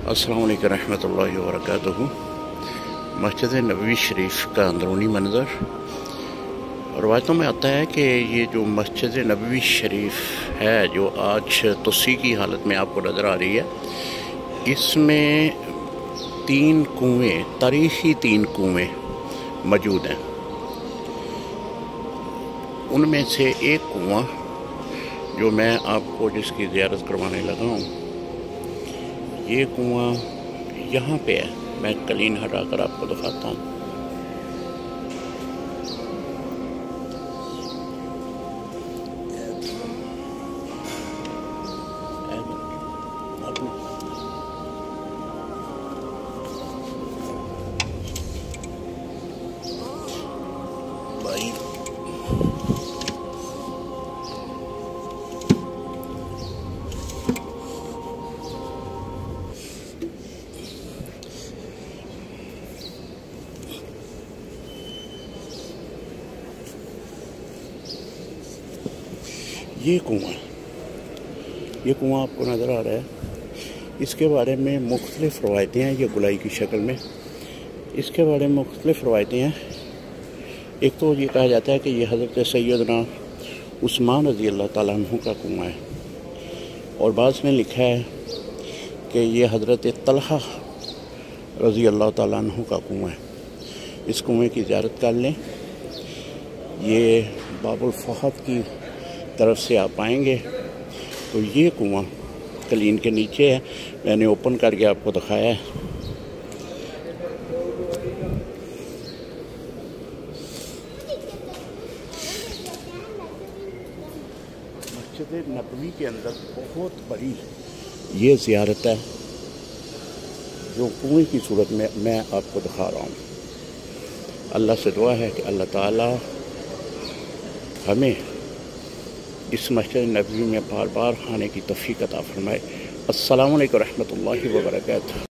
अस्सलामु अलैकुम रहमतुल्लाहि व बरकातुहू। मस्जिद नबवी शरीफ का अंदरूनी मंज़र। रवायतों में आता है कि ये जो मस्जिद नबवी शरीफ है, जो आज तोसी की हालत में आपको नज़र आ रही है, इसमें 3 कुएँ, तारीख़ी 3 कुएँ मौजूद हैं। उनमें से एक कुआँ जो मैं आपको जिसकी ज़ियारत करवाने लगा हूँ, ये कुआँ यहाँ पे है। मैं कलीन हटाकर आपको दिखाता हूँ। भाई ये कुआँ आपको नज़र आ रहा है। इसके बारे में मुख्तलिफ़ रवायतें हैं। ये गुलाई की शक्ल में इसके बारे में मुख्तलिफ़ रवायतें हैं। एक तो ये कहा जाता है कि ये हज़रत सैयदना उस्मान रज़ी अल्लाह ताला अन्हु का कुआँ है, और बाद में लिखा है कि ये हज़रत तलहा रज़ी अल्लाह ताला अन्हु का कुआँ है। इस कुएँ की ज़ियारत कर लें। ये बाबुल फहद की तरफ से आप आएंगे तो ये कुआँ कलीन के नीचे है। मैंने ओपन करके आपको दिखाया है। मस्जिद नबवी के अंदर बहुत बड़ी ये ज़ियारत है, जो कुएँ की सूरत में मैं आपको दिखा रहा हूँ। अल्लाह से दुआ है कि अल्लाह ताला हमें इस मस्जिद नबवी में बार बार आने की तौफीक अता फरमाए। अस्सलामु अलैकुम रहमतुल्लाहि व बरकातुहू।